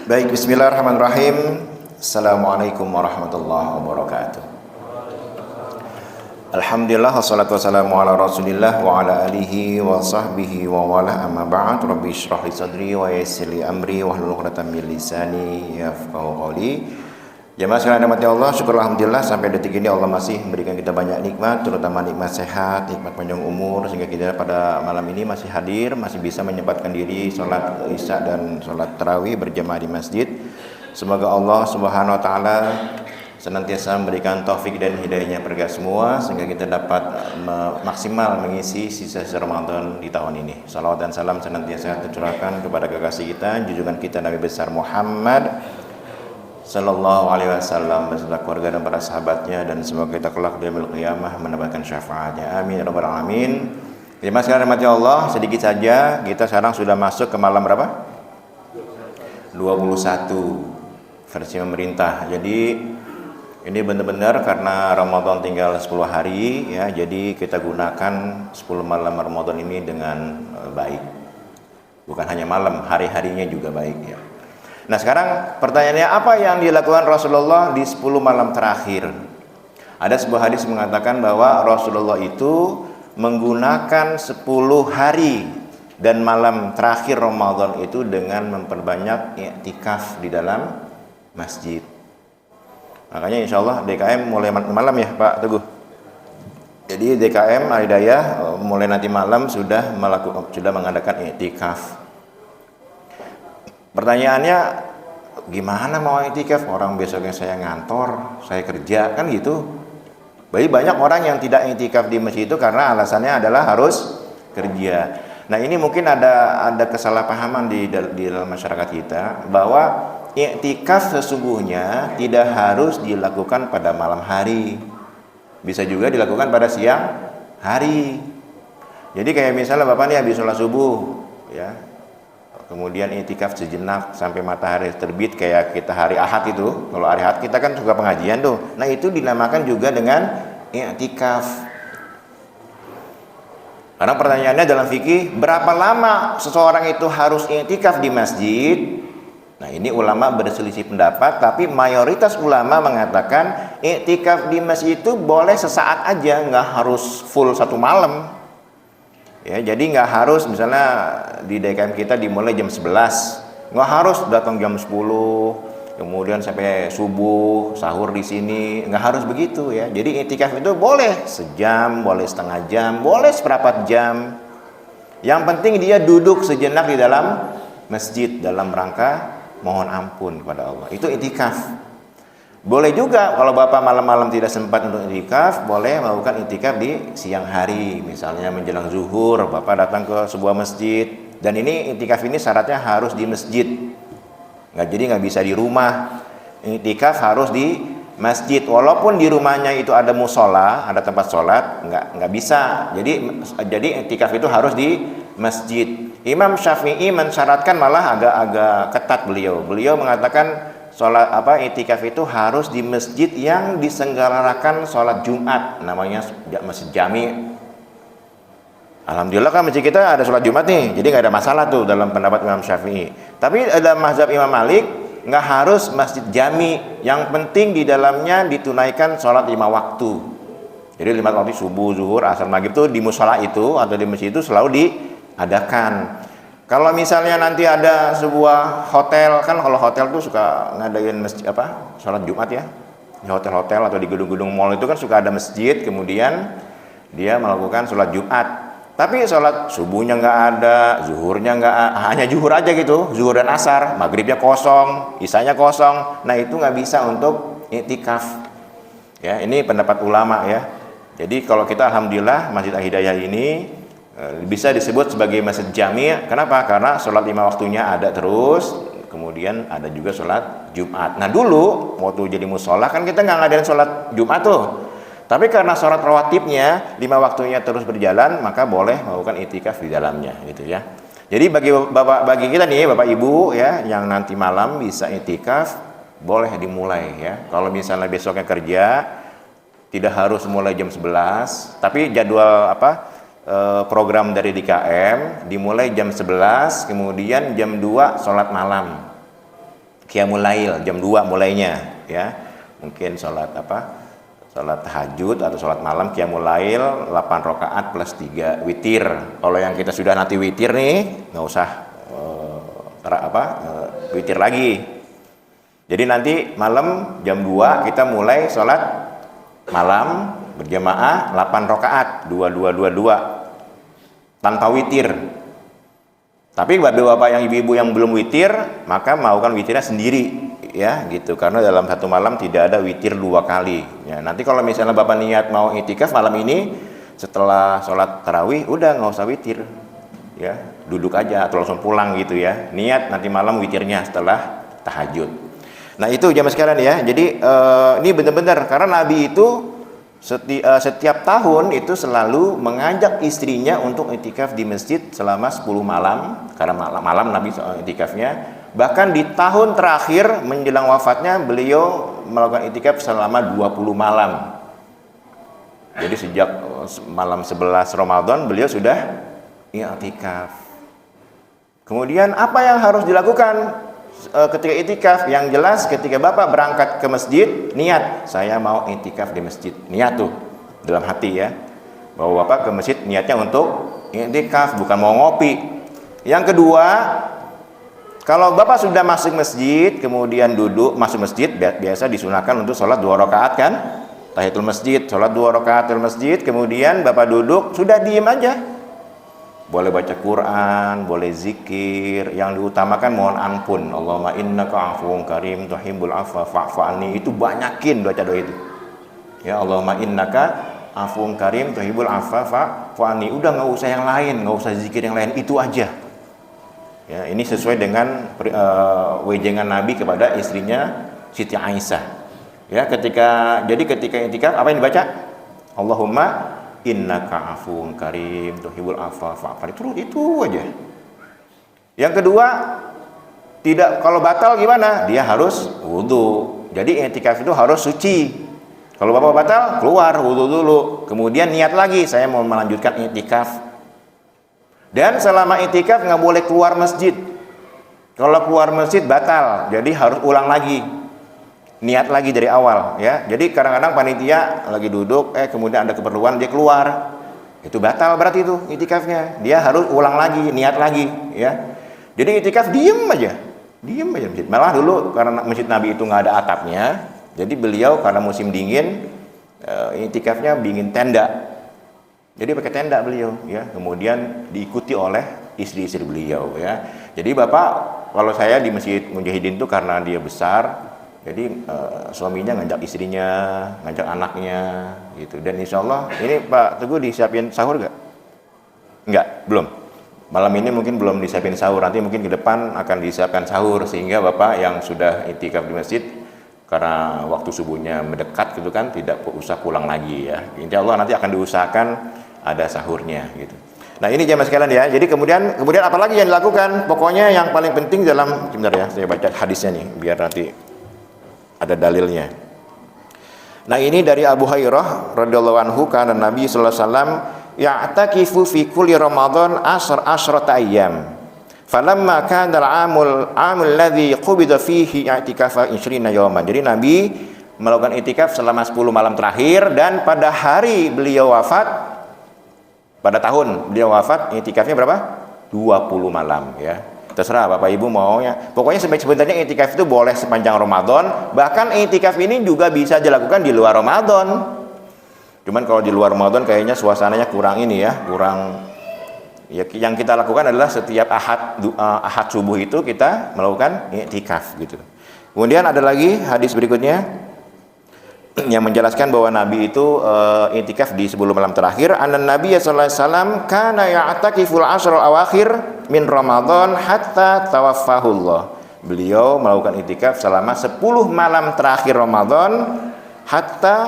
Baik, bismillahirrahmanirrahim. Assalamualaikum warahmatullahi wabarakatuh. Alhamdulillah, wassalatu wassalamu ala rasulillah wa ala alihi wa sahbihi wa wala amma ba'd. Rabbi shrah li sadri wa yassir li amri wahlul 'uqdatam min lisani yafqahu qawli. Jemaah sekalian rahmati Allah, syukur alhamdulillah sampai detik ini Allah masih memberikan kita banyak nikmat, terutama nikmat sehat, nikmat panjang umur, sehingga kita pada malam ini masih hadir, masih bisa menyempatkan diri sholat isya dan sholat tarawih berjamaah di masjid. Semoga Allah Subhanahu wa taala senantiasa memberikan taufik dan hidayahnya kepada semua, sehingga kita dapat maksimal mengisi sisa Ramadan di tahun ini. Salawat dan salam senantiasa tercurahkan kepada kekasih kita, junjungan kita Nabi besar Muhammad Sallallahu alaihi wasallam beserta keluarga dan para sahabatnya, dan semoga kita kelak di yaumil qiyamah mendapatkan syafaatnya. Amin ya rabbal alamin. Terima kasih rahmati Allah. Sedikit saja, kita sekarang sudah masuk ke malam berapa? 21 versi pemerintah. Jadi ini benar-benar karena Ramadan tinggal 10 hari ya. Jadi kita gunakan 10 malam Ramadan ini dengan baik. Bukan hanya malam, hari-harinya juga baik ya. Nah sekarang pertanyaannya, apa yang dilakukan Rasulullah di 10 malam terakhir? Ada sebuah hadis mengatakan bahwa Rasulullah itu menggunakan 10 hari dan malam terakhir Ramadan itu dengan memperbanyak i'tikaf di dalam masjid. Makanya insya Allah DKM mulai malam ya Pak Teguh. Jadi DKM Al-Hidayah mulai nanti malam sudah mengadakan i'tikaf. Pertanyaannya, gimana mau i'tikaf? Orang besoknya saya ngantor, saya kerja, kan gitu. Banyak orang yang tidak i'tikaf di masjid itu karena alasannya adalah harus kerja. Nah ini mungkin ada kesalahpahaman di dalam masyarakat kita, bahwa i'tikaf sesungguhnya tidak harus dilakukan pada malam hari, bisa juga dilakukan pada siang hari. Jadi kayak misalnya Bapak nih habis sholat subuh ya, kemudian i'tikaf sejenak sampai matahari terbit, kayak kita hari Ahad itu. Kalau hari Ahad kita kan suka pengajian tuh. Nah itu dinamakan juga dengan i'tikaf. Karena pertanyaannya dalam fikih, berapa lama seseorang itu harus i'tikaf di masjid? Nah ini ulama berselisih pendapat, tapi mayoritas ulama mengatakan i'tikaf di masjid itu boleh sesaat aja, nggak harus full satu malam. Ya, jadi nggak harus misalnya di DKM kita dimulai jam 11, nggak harus datang jam 10, kemudian sampai subuh sahur di sini, nggak harus begitu ya. Jadi i'tikaf itu boleh sejam, boleh setengah jam, boleh seperempat jam. Yang penting dia duduk sejenak di dalam masjid dalam rangka mohon ampun kepada Allah. Itu i'tikaf. Boleh juga kalau Bapak malam-malam tidak sempat untuk i'tikaf, boleh melakukan i'tikaf di siang hari. Misalnya menjelang zuhur, Bapak datang ke sebuah masjid. Dan ini i'tikaf ini syaratnya harus di masjid. Jadi nggak bisa di rumah. I'tikaf harus di masjid. Walaupun di rumahnya itu ada musola, ada tempat sholat, nggak bisa. Jadi i'tikaf itu harus di masjid. Imam Syafi'i mensyaratkan, malah agak ketat beliau. Beliau mengatakan sholat i'tikaf itu harus di masjid yang diselenggarakan sholat Jumat, namanya masjid jami. Alhamdulillah kan masjid kita ada sholat Jumat nih, jadi nggak ada masalah tuh dalam pendapat Imam Syafi'i. Tapi dalam mazhab Imam Malik nggak harus masjid jami, yang penting di dalamnya ditunaikan sholat 5 waktu. Jadi 5 waktu subuh, zuhur, asar, maghrib tuh di musola itu atau di masjid itu selalu diadakan. Kalau misalnya nanti ada sebuah hotel, kan kalau hotel tuh suka ngadain masjid sholat Jumat ya. Di hotel-hotel atau di gedung-gedung mall itu kan suka ada masjid, kemudian dia melakukan sholat Jumat. Tapi sholat subuhnya nggak ada, zuhurnya nggak, hanya zuhur aja gitu, zuhur dan asar, maghribnya kosong, isanya kosong. Nah itu nggak bisa untuk i'tikaf. Ya, ini pendapat ulama ya. Jadi kalau kita alhamdulillah Masjid Al-Hidayah ini bisa disebut sebagai masjid jami. Kenapa? Karena sholat 5 waktunya ada terus, kemudian ada juga sholat Jumat. Nah dulu waktu jadi musola kan kita nggak ngadain sholat Jumat tuh, tapi karena sholat rawatibnya 5 waktunya terus berjalan, maka boleh melakukan i'tikaf di dalamnya gitu ya. Jadi bagi kita nih Bapak Ibu ya, yang nanti malam bisa i'tikaf, boleh dimulai ya. Kalau misalnya besoknya kerja, tidak harus mulai jam 11, tapi jadwal program dari DKM dimulai jam 11, kemudian jam 2 sholat malam. qiyamul lail jam 2 mulainya ya. Mungkin sholat sholat tahajud atau sholat malam qiyamul lail 8 rakaat plus 3 witir. Kalau yang kita sudah nanti witir nih nggak usah witir lagi. Jadi nanti malam jam 2 kita mulai sholat malam berjamaah 8 rakaat 2222 tanpa witir. Tapi bapak-bapak yang ibu-ibu yang belum witir maka melakukan witirnya sendiri ya gitu, karena dalam satu malam tidak ada witir 2 kali ya. Nanti kalau misalnya bapak niat mau itikaf malam ini setelah sholat tarawih udah nggak usah witir ya, duduk aja atau langsung pulang gitu ya, niat nanti malam witirnya setelah tahajud. Nah itu jamaah sekalian ya. Jadi ini benar-benar karena Nabi itu setiap tahun itu selalu mengajak istrinya untuk itikaf di masjid selama 10 malam, karena malam Nabi itikafnya. Bahkan di tahun terakhir menjelang wafatnya beliau melakukan itikaf selama 20 malam. Jadi sejak malam 11 Ramadan beliau sudah itikaf. Kemudian apa yang harus dilakukan ketika itikaf? Yang jelas ketika bapak berangkat ke masjid, niat saya mau itikaf di masjid, niat tuh dalam hati ya, bahwa bapak ke masjid niatnya untuk itikaf, bukan mau ngopi. Yang kedua, kalau bapak sudah masuk masjid kemudian duduk masuk masjid, biasa disunahkan untuk sholat 2 rakaat kan, tahiyatul masjid, sholat 2 rakaatul masjid, kemudian bapak duduk sudah diem aja. Boleh baca Quran, boleh zikir, yang diutamakan mohon ampun. Allahumma innaka afuwun karim tuhibbul afwa fa'fu anni. Itu banyakin baca doa itu. Ya Allahumma innaka afuwun karim tuhibbul afwa fa'fu anni. Udah nggak usah yang lain, nggak usah zikir yang lain, itu aja. Ya, ini sesuai dengan wejangan Nabi kepada istrinya Siti Aisyah. Ya, ketika itikaf apa yang dibaca? Allahumma innaka afuwun karim tuhibbul afwa fa'fu anni. Itu aja. Yang kedua, kalau batal gimana? Dia harus wudu. Jadi i'tikaf itu harus suci. Kalau bapak batal, keluar wudu dulu, kemudian niat lagi saya mau melanjutkan i'tikaf. Dan selama i'tikaf nggak boleh keluar masjid. Kalau keluar masjid batal, jadi harus ulang lagi. Niat lagi dari awal ya. Jadi kadang-kadang panitia lagi duduk kemudian ada keperluan dia keluar, itu batal berarti itu itikafnya, dia harus ulang lagi, niat lagi ya. Jadi itikaf diem aja masjid. Malah dulu karena masjid Nabi itu nggak ada atapnya, jadi beliau karena musim dingin itikafnya bikin tenda, jadi pakai tenda beliau ya, kemudian diikuti oleh istri-istri beliau ya. Jadi bapak, kalau saya di Masjid Mujahidin itu karena dia besar, jadi suaminya ngajak istrinya, ngajak anaknya gitu. Dan insya Allah ini Pak Teguh disiapin sahur gak? Enggak, belum. Malam ini mungkin belum disiapin sahur, nanti mungkin ke depan akan disiapkan sahur, sehingga bapak yang sudah itikaf di masjid karena waktu subuhnya mendekat gitu kan, tidak usah pulang lagi ya. Insya Allah nanti akan diusahakan ada sahurnya gitu. Nah ini jamaah sekalian ya. Jadi kemudian apa lagi yang dilakukan? Pokoknya yang paling penting dalam, sebentar ya, saya baca hadisnya nih biar nanti ada dalilnya. Nah ini dari Abu Hurairah radhiyallahu anhu, kana Nabi sallallahu alaihi wasallam ya'takifu fi kulli Ramadan asyrata ayyam. Falamma kana al-amul alladhi qubida fihi i'tikafa 20 yawman. Jadi Nabi melakukan itikaf selama 10 malam terakhir, dan pada hari beliau wafat, pada tahun beliau wafat itikafnya berapa? 20 malam ya. Terserah Bapak Ibu maunya. Pokoknya sebenarnya itikaf itu boleh sepanjang Ramadan. Bahkan itikaf ini juga bisa dilakukan di luar Ramadan. Cuman kalau di luar Ramadan kayaknya suasananya kurang ini ya, kurang. Ya, yang kita lakukan adalah setiap ahad subuh itu kita melakukan itikaf gitu. Kemudian ada lagi hadis berikutnya yang menjelaskan bahwa Nabi itu itikaf di 10 malam terakhir. Anna Nabi sallallahu alaihi wasallam kana ya'takiful ashrul awakhir min Ramadan hatta tawaffahullah. Beliau melakukan itikaf selama 10 malam terakhir Ramadan hatta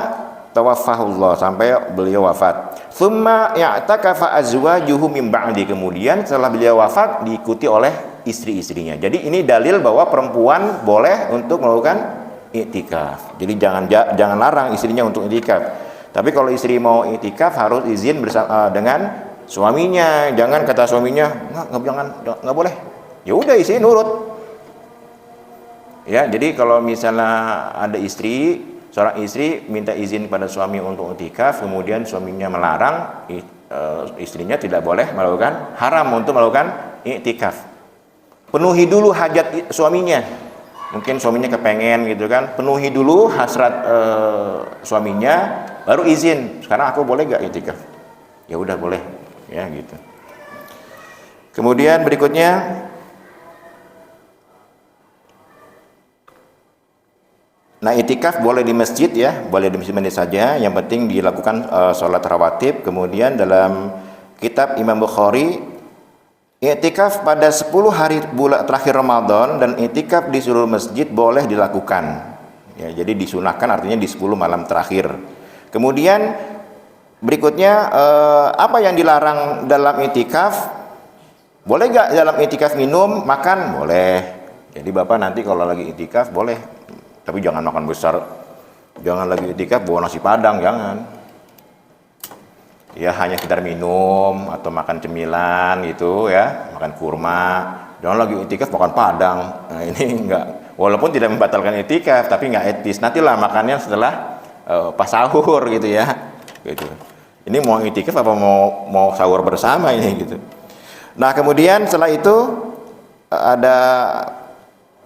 tawaffahullah, sampai beliau wafat. Tsumma ya'takafa azwajuhu min ba'di. Kemudian setelah beliau wafat diikuti oleh istri-istrinya. Jadi ini dalil bahwa perempuan boleh untuk melakukan iktikaf. Jadi jangan larang istrinya untuk iktikaf. Tapi kalau istri mau iktikaf harus izin bersama dengan suaminya. Jangan kata suaminya, nggak boleh. Ya udah istri nurut. Ya, jadi kalau misalnya ada istri, seorang istri minta izin pada suami untuk i'tikaf, kemudian suaminya melarang, istrinya tidak boleh melakukan, haram untuk melakukan i'tikaf. Penuhi dulu hajat suaminya. Mungkin suaminya kepengen gitu kan, penuhi dulu hasrat suaminya, baru izin. Sekarang aku boleh gak i'tikaf? Ya udah boleh, ya gitu. Kemudian berikutnya, nah i'tikaf boleh di masjid ya, boleh di masjid saja, yang penting dilakukan sholat rawatib. Kemudian dalam kitab Imam Bukhari, i'tikaf pada 10 hari bulan terakhir Ramadan dan i'tikaf di seluruh masjid boleh dilakukan. Ya, jadi disunahkan artinya di 10 malam terakhir. Kemudian berikutnya apa yang dilarang dalam i'tikaf? Boleh gak dalam i'tikaf minum, makan? Boleh. Jadi Bapak nanti kalau lagi i'tikaf boleh, tapi jangan makan besar. Jangan lagi i'tikaf bawa nasi padang, jangan. Ya hanya sekedar minum atau makan cemilan gitu ya, makan kurma. Jangan lagi i'tikaf makan padang. Nah ini enggak, walaupun tidak membatalkan i'tikaf, tapi enggak etis. Nantilah makannya setelah pas sahur gitu ya. Gitu. Ini mau i'tikaf apa mau sahur bersama ini gitu. Nah kemudian setelah itu ada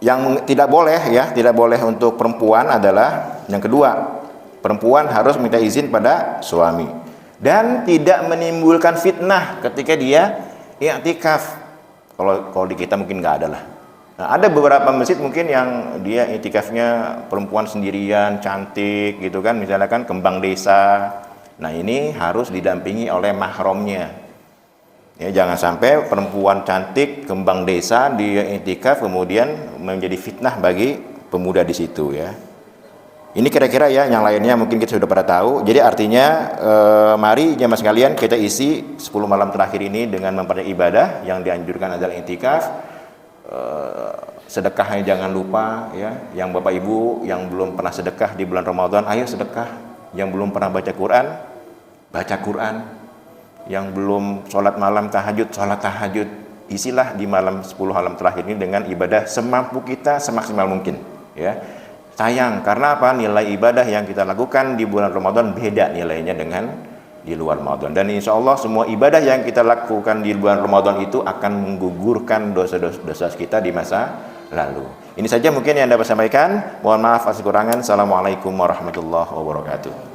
yang tidak boleh ya, tidak boleh untuk perempuan adalah yang kedua, perempuan harus minta izin pada suami dan tidak menimbulkan fitnah ketika dia i'tikaf. Kalau di kita mungkin nggak ada lah. Nah, ada beberapa masjid mungkin yang dia i'tikafnya perempuan sendirian, cantik gitu kan, misalnya kan kembang desa. Nah ini harus didampingi oleh mahramnya. Ya, jangan sampai perempuan cantik kembang desa dia i'tikaf kemudian menjadi fitnah bagi pemuda di situ ya. Ini kira-kira ya, yang lainnya mungkin kita sudah pada tahu. Jadi artinya mari jemaah sekalian kita isi 10 malam terakhir ini dengan memperbanyak ibadah. Yang dianjurkan adalah i'tikaf. Sedekahnya jangan lupa ya. Yang Bapak Ibu yang belum pernah sedekah di bulan Ramadan, ayo sedekah. Yang belum pernah baca Quran, baca Quran. Yang belum sholat malam tahajud, sholat tahajud. Isilah di malam 10 malam terakhir ini dengan ibadah semampu kita, semaksimal mungkin ya. Sayang, karena apa? Nilai ibadah yang kita lakukan di bulan Ramadan beda nilainya dengan di luar Ramadan. Dan insya Allah semua ibadah yang kita lakukan di bulan Ramadan itu akan menggugurkan dosa-dosa kita di masa lalu. Ini saja mungkin yang dapat saya sampaikan. Mohon maaf atas kekurangan. Assalamualaikum warahmatullahi wabarakatuh.